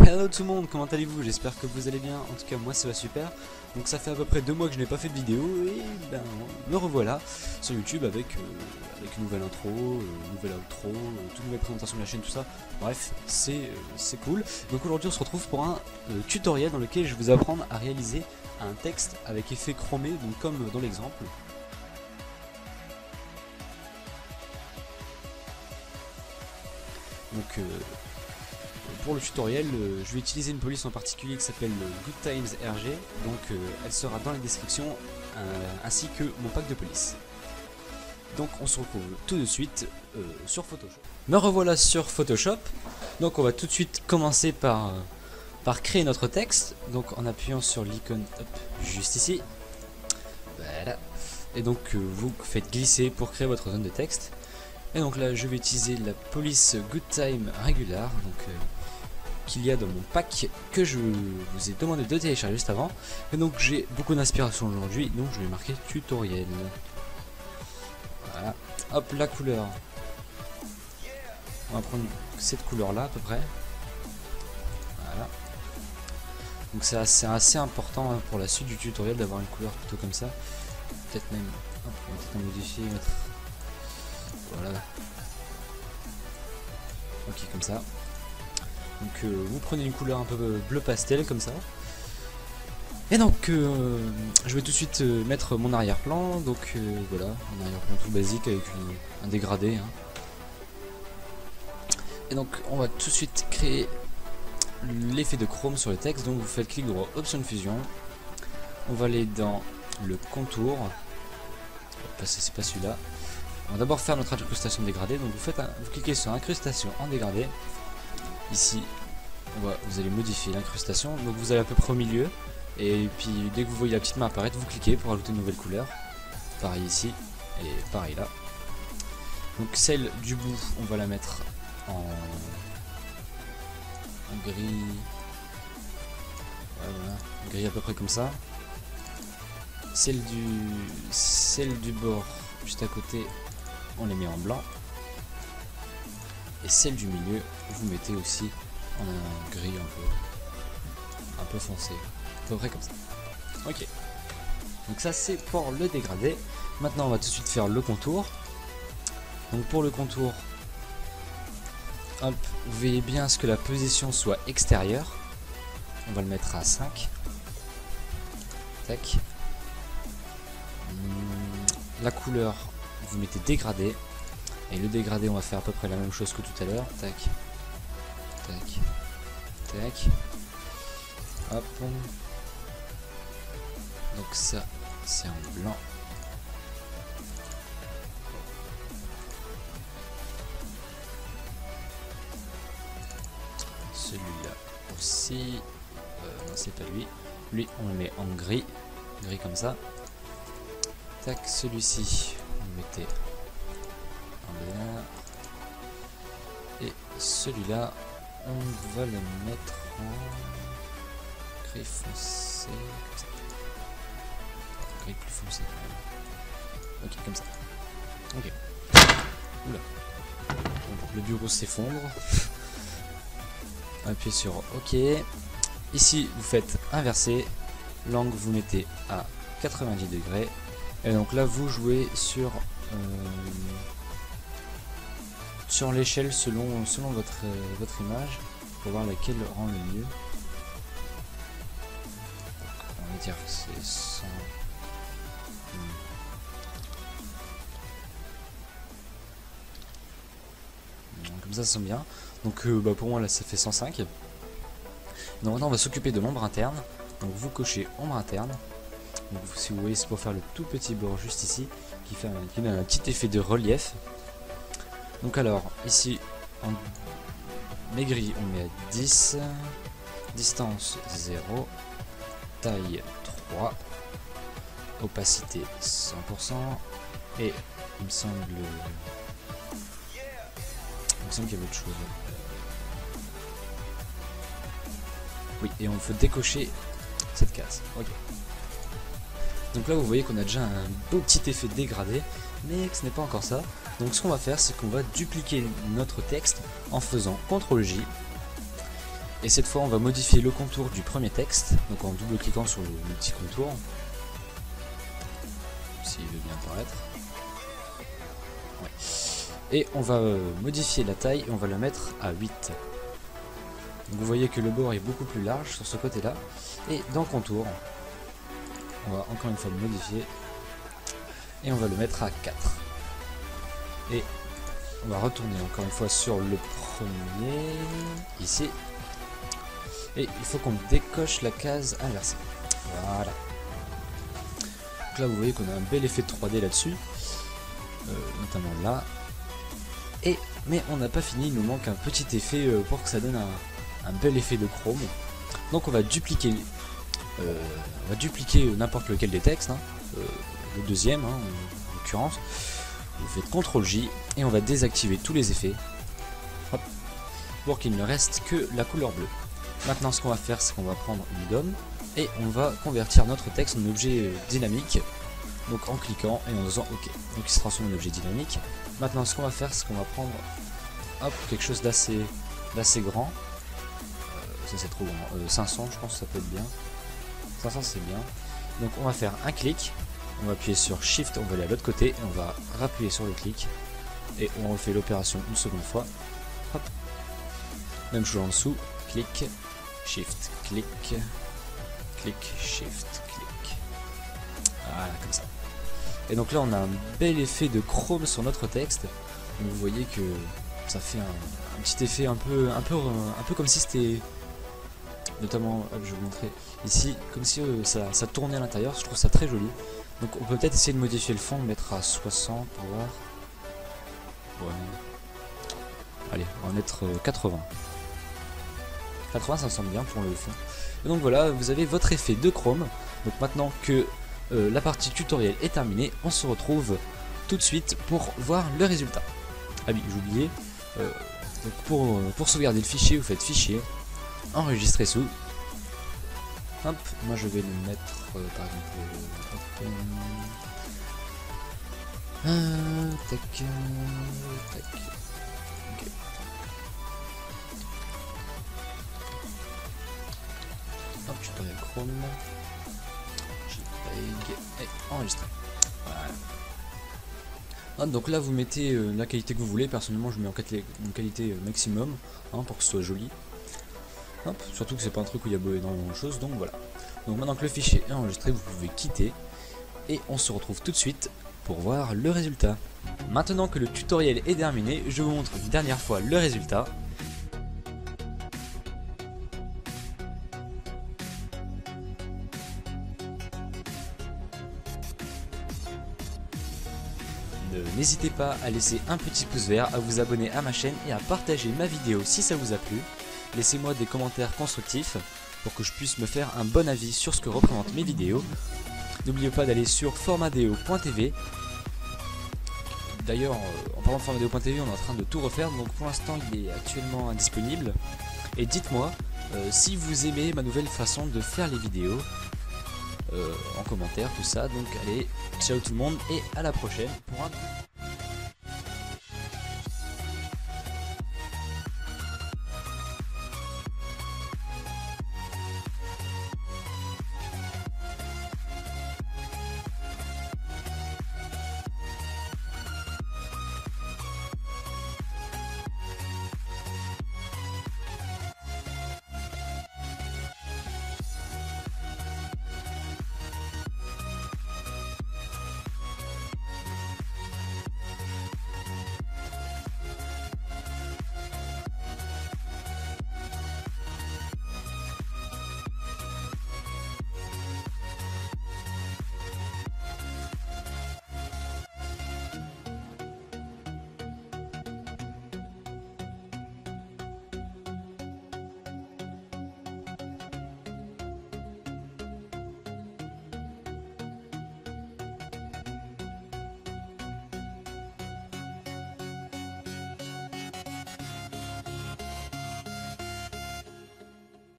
Hello tout le monde, comment allez-vous? J'espère que vous allez bien, en tout cas moi ça va super. Donc ça fait à peu près 2 mois que je n'ai pas fait de vidéo et ben me revoilà sur YouTube avec une nouvelle intro, nouvelle outro, toute nouvelle présentation de la chaîne, tout ça. Bref, c'est cool. Donc aujourd'hui on se retrouve pour un tutoriel dans lequel je vais vous apprendre à réaliser un texte avec effet chromé, donc comme dans l'exemple. Donc pour le tutoriel, je vais utiliser une police en particulier qui s'appelle Good Times RG, donc elle sera dans la description, ainsi que mon pack de police. Donc on se retrouve tout de suite sur Photoshop. Me revoilà sur Photoshop, donc on va tout de suite commencer par créer notre texte, donc en appuyant sur l'icône juste ici. Voilà. Et donc vous faites glisser pour créer votre zone de texte. Et donc là je vais utiliser la police Good Time Regular, donc qu'il y a dans mon pack que je vous ai demandé de télécharger juste avant. Et donc j'ai beaucoup d'inspiration aujourd'hui, donc je vais marquer tutoriel. Voilà. Hop, la couleur. On va prendre cette couleur là à peu près. Voilà. Donc c'est assez important hein, pour la suite du tutoriel d'avoir une couleur plutôt comme ça. Peut-être même, hop, on va peut-être modifier, mettre. Voilà. Ok, comme ça. Donc vous prenez une couleur un peu bleu pastel comme ça. Et donc je vais tout de suite mettre mon arrière-plan. Donc voilà, un arrière-plan tout basique avec un dégradé. Hein. Et donc on va tout de suite créer l'effet de chrome sur le texte. Donc vous faites clic droit, option de fusion. On va aller dans le contour. C'est pas celui-là. On va d'abord faire notre incrustation dégradée. Donc vous cliquez sur incrustation en dégradé. Ici, vous allez modifier l'incrustation. Donc vous allez à peu près au milieu. Et puis dès que vous voyez la petite main apparaître, vous cliquez pour ajouter une nouvelle couleur. Pareil ici et pareil là. Donc celle du bout, on va la mettre en gris. Voilà, gris à peu près comme ça. Celle du bord juste à côté, on les met en blanc. Et celle du milieu, vous mettez aussi en un gris un peu foncé. À peu près comme ça. Ok. Donc ça c'est pour le dégradé. Maintenant on va tout de suite faire le contour. Donc pour le contour, hop, vous veillez bien à ce que la position soit extérieure. On va le mettre à 5. Tac. La couleur, vous mettez dégradé. Et le dégradé, on va faire à peu près la même chose que tout à l'heure. Tac. Tac. Tac. Hop. Donc ça, c'est en blanc. Celui-là aussi. Non, c'est pas lui. Lui, on le met en gris. Gris comme ça. Tac, celui-ci, vous le mettez en blanc. Et celui-là, on va le mettre en gris foncé. Comme ça. Gris plus foncé. Ok, comme ça. Ok. Oula. Le bureau s'effondre. Appuyez sur OK. Ici, vous faites inverser. L'angle, vous mettez à 90 degrés. Et donc là, vous jouez sur l'échelle selon votre image pour voir laquelle rend le mieux. Donc, on va dire que c'est 100. Comme ça sent bien. Donc pour moi là ça fait 105. Donc maintenant on va s'occuper de l'ombre interne. Donc vous cochez ombre interne. Donc, si vous voyez, c'est pour faire le tout petit bord juste ici qui donne un petit effet de relief. Donc alors ici en maigri on met à 10, distance 0, taille 3, opacité 100%, et il me semble qu'il y avait autre chose. Oui, et on peut décocher cette case. Ok. Donc là vous voyez qu'on a déjà un beau petit effet dégradé, mais que ce n'est pas encore ça. Donc ce qu'on va faire, c'est qu'on va dupliquer notre texte en faisant CTRL J. Et cette fois on va modifier le contour du premier texte, donc en double cliquant sur le petit contour, s'il veut bien apparaître. Ouais. Et on va modifier la taille et on va la mettre à 8. Donc vous voyez que le bord est beaucoup plus large sur ce côté là. Et dans contour, on va encore une fois le modifier et on va le mettre à 4. Et on va retourner encore une fois sur le premier, ici. Et il faut qu'on décoche la case inversée. Voilà. Donc là vous voyez qu'on a un bel effet de 3D là-dessus, notamment là. Mais on n'a pas fini, il nous manque un petit effet pour que ça donne un bel effet de chrome. Donc on va dupliquer n'importe lequel des textes, hein, le deuxième en l'occurrence. Vous faites CTRL-J et on va désactiver tous les effets, hop, pour qu'il ne reste que la couleur bleue. Maintenant ce qu'on va faire, c'est qu'on va prendre une gomme et on va convertir notre texte en objet dynamique, donc en cliquant et en faisant OK. Donc il se transforme en objet dynamique. Maintenant ce qu'on va faire, c'est qu'on va prendre quelque chose d'assez grand. Ça c'est trop grand, 500 je pense que ça peut être bien. 500 c'est bien. Donc on va faire un clic, on va appuyer sur Shift, on va aller à l'autre côté et on va rappuyer sur le clic et on refait l'opération une seconde fois. Hop. Même chose en dessous, clic, Shift, clic, clic, Shift, clic. Voilà, comme ça. Et donc là on a un bel effet de chrome sur notre texte. Donc vous voyez que ça fait un petit effet un peu comme si c'était, notamment, hop, je vais vous montrer ici, comme si ça tournait à l'intérieur. Je trouve ça très joli. Donc on peut peut-être essayer de modifier le fond, le mettre à 60 pour voir. Ouais. Allez, on va mettre 80. 80 ça me semble bien pour le fond. Et donc voilà, vous avez votre effet de chrome. Donc maintenant que la partie tutoriel est terminée, on se retrouve tout de suite pour voir le résultat. Ah oui, j'ai oublié. Donc pour sauvegarder le fichier, vous faites fichier, enregistrer sous. Hop, moi je vais le mettre par exemple. Tac, tac. Ok. Hop, tutoriel Chrome. JPEG et enregistrer. Voilà. Donc là vous mettez la qualité que vous voulez. Personnellement je mets en qualité maximum, hein, pour que ce soit joli. Hop, surtout que c'est pas un truc où il y a énormément de choses, donc voilà. Donc maintenant que le fichier est enregistré, vous pouvez quitter et on se retrouve tout de suite pour voir le résultat. Maintenant que le tutoriel est terminé, je vous montre une dernière fois le résultat. N'hésitez pas à laisser un petit pouce vert, à vous abonner à ma chaîne et à partager ma vidéo si ça vous a plu. Laissez-moi des commentaires constructifs pour que je puisse me faire un bon avis sur ce que représentent mes vidéos. N'oubliez pas d'aller sur formatdeo.tv. D'ailleurs, en parlant de formatdeo.tv, on est en train de tout refaire, donc pour l'instant il est actuellement indisponible. Et dites-moi si vous aimez ma nouvelle façon de faire les vidéos, en commentaire, tout ça. Donc allez, ciao tout le monde et à la prochaine pour un